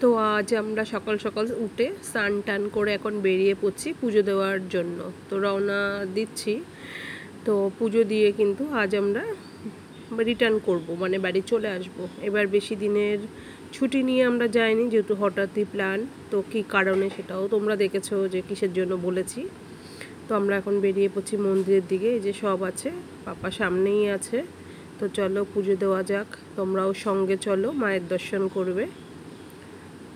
তো আজ আমরা সকাল সকাল উঠে স্নান টান করে এখন বেরিয়ে পড়ছি পুজো দেওয়ার জন্য। তো রওনা দিচ্ছি। তো পুজো দিয়ে কিন্তু আজ আমরা রিটার্ন করব, মানে বাড়ি চলে আসব। এবার বেশি দিনের ছুটি নিয়ে আমরা যাইনি, যেহেতু হঠাৎই প্ল্যান। তো কী কারণে সেটাও তোমরা দেখেছো যে কিসের জন্য বলেছি। তো আমরা এখন বেরিয়ে পড়ছি মন্দিরের দিকে। এই যে সব আছে, পাপা সামনেই আছে। তো চলো পুজো দেওয়া যাক, তোমরাও সঙ্গে চলো, মায়ের দর্শন করবে।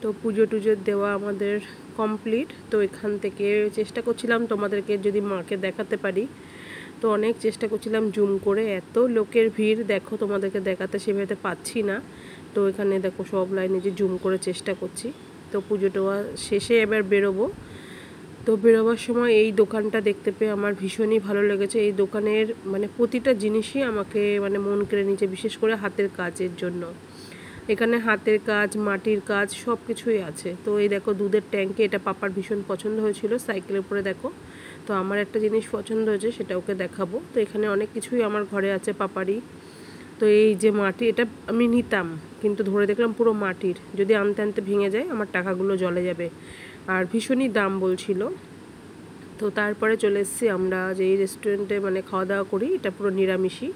তো পুজো টুজো দেওয়া আমাদের কমপ্লিট। তো এখান থেকে চেষ্টা করছিলাম তোমাদেরকে যদি মাকে দেখাতে পারি। তো অনেক চেষ্টা করছিলাম জুম করে, এত লোকের ভিড় দেখো, তোমাদেরকে দেখাতে সেভাবে পাচ্ছি না। তো এখানে দেখো সব লাইনে যে জুম করে চেষ্টা করছি। তো পুজো টোয়া শেষে এবার বেরোবো। তো বেরোবার সময় এই দোকানটা দেখতে পেয়ে আমার ভীষণই ভালো লেগেছে। এই দোকানের মানে প্রতিটা জিনিসই আমাকে মানে মন কেড়ে নিয়েছে, বিশেষ করে হাতের কাজের জন্য। এখানে হাতের কাজ, মাটির কাজ সব কিছুই আছে। তো এই দেখো দুধের ট্যাঙ্কি, এটা পাপার ভীষণ পছন্দ হয়েছিল, সাইকেলের উপরে দেখো। তো আমার একটা জিনিস পছন্দ হয়েছে, সেটা ওকে দেখাবো। তো এখানে অনেক কিছুই আমার ঘরে আছে পাপারই। তো এই যে মাটি, এটা আমি নিতাম, কিন্তু ধরে দেখলাম পুরো মাটির, যদি আনতে আনতে ভেঙে যায় আমার টাকাগুলো জলে যাবে। আর ভীষণই দাম বলছিল। তো তারপরে চলে এসেছি আমরা যে এই রেস্টুরেন্টে মানে খাওয়া দাওয়া করি, এটা পুরো নিরামিষই।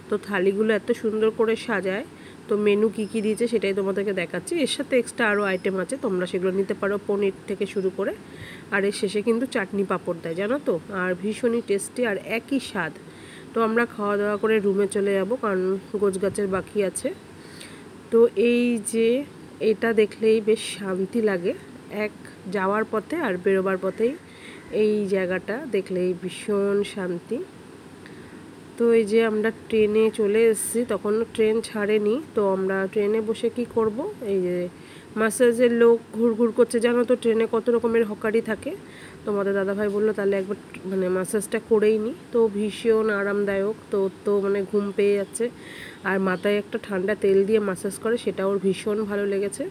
তো থালিগুলো এত সুন্দর করে সাজায়। তো মেনু কী কী দিয়েছে সেটাই তোমাদেরকে দেখাচ্ছি। এর সাথে এক্সট্রা আরও আইটেম আছে, তোমরা সেগুলো নিতে পারো, পনির থেকে শুরু করে। আর এর শেষে কিন্তু চাটনি পাঁপড় দেয়, জানো তো। আর ভীষণই টেস্টি আর একই স্বাদ। তো আমরা খাওয়া দাওয়া করে রুমে চলে যাব, কারণ গোছগাছের বাকি আছে। তো এই যে এটা দেখলেই বেশ শান্তি লাগে, এক যাওয়ার পথে আর বেরোবার পথেই এই জায়গাটা দেখলেই ভীষণ শান্তি। তো এই যে আমরা ট্রেনে চলে এসেছি, তখন ট্রেন ছাড়েনি। তো আমরা ট্রেনে বসে কি করব, এই যে ম্যাসাজের লোক ঘুরঘুর করছে, জানো তো ট্রেনে কত রকমের হকারি থাকে। তোমাদের দাদাভাই বললো তাহলে একবার মানে ম্যাসাজটা করেই নি। তো ভীষণ আরামদায়ক। তো মানে ঘুম পেয়ে যাচ্ছে। আর মাথায় একটা ঠান্ডা তেল দিয়ে ম্যাসাজ করে, সেটা ওর ভীষণ ভালো লেগেছে।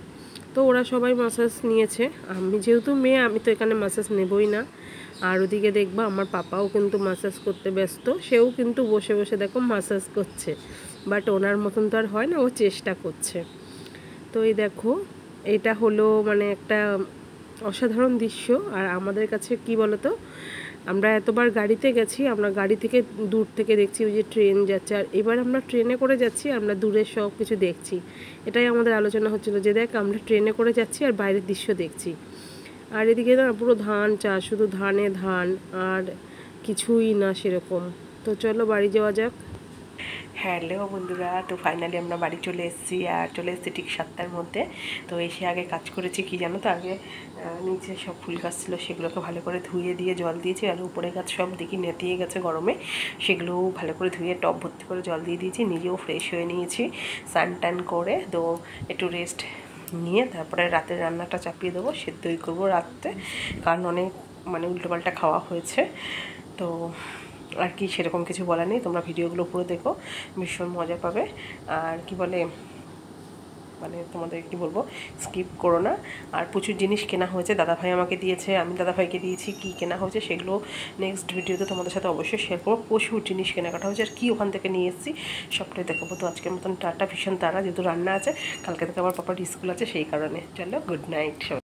তো ওরা সবাই ম্যাসাজ নিয়েছে, আমি যেহেতু মেয়ে আমি তো এখানে ম্যাসাজ নেবই না। আর ওদিকে দেখবা আমার পাপাও কিন্তু ম্যাসাজ করতে ব্যস্ত, সেও কিন্তু বসে বসে দেখো ম্যাসাজ করছে। বাট ওনার মতন তো আর হয় না, ও চেষ্টা করছে। তো এই দেখো এটা হলো মানে একটা অসাধারণ দৃশ্য। আর আমাদের কাছে কি বলতো, আমরা এতবার গাড়িতে গেছি, আমরা গাড়ি থেকে দূর থেকে দেখছি ওই যে ট্রেন যাচ্ছে, আর এবার আমরা ট্রেনে করে যাচ্ছি, আমরা দূরের সব কিছু দেখছি। এটাই আমাদের আলোচনা হচ্ছিল যে দেখ আমরা ট্রেনে করে যাচ্ছি আর বাইরের দৃশ্য দেখছি। আর এদিকে না পুরো ধান চাষ, শুধু ধানে ধান, আর কিছুই না সেরকম। তো চলো বাড়ি যাওয়া যাক। হ্যালো বন্ধুরা, তো ফাইনালি আমরা বাড়ি চলে এসেছি, আর চলে এসেছি ঠিক 7টার মধ্যে। তো এসে আগে কাজ করেছি কি জানো তো, আগে নিচে সব ফুল গাছ ছিল সেগুলোকে ভালো করে ধুয়ে দিয়ে জল দিয়েছি। আর উপরে গাছ সব দেখি নেতিয়ে গেছে গরমে, সেগুলোও ভালো করে ধুয়ে টব ভর্তি করে জল দিয়ে দিয়েছি। নিজেও ফ্রেশ হয়ে নিয়েছি স্নান টান করে। তো একটু রেস্ট নিয়ে তারপরে রাতের রান্নাটা চাপিয়ে দেবো, সেদ্ধই করবো রাত্রে, কারণ অনেক মানে উল্টোপাল্টা খাওয়া হয়েছে। তো আর কি সেরকম কিছু বলার নেই, তোমরা ভিডিওগুলো পুরো দেখো, ভীষণ মজা পাবে। আর কি বলে মানে তোমাদের কি বলবো, স্কিপ করো না। আর প্রচুর জিনিস কেনা হয়েছে, দাদাভাই আমাকে দিয়েছে, আমি দাদাভাইকে দিয়েছি। কি কেনা হয়েছে সেগুলো নেক্সট ভিডিওতে তোমাদের সাথে অবশ্যই শেয়ার করবো। প্রচুর জিনিস কেনাকাটা হয়েছে, আর কি ওখান থেকে নিয়ে এসেছি সবটাই দেখাবো। তো আজকের মতন টাটা, ভীষণ তাড়া, যেহেতু রান্না আছে, কালকে থেকে আমার পাপার স্কুল আছে সেই কারণে। চলো গুড নাইট।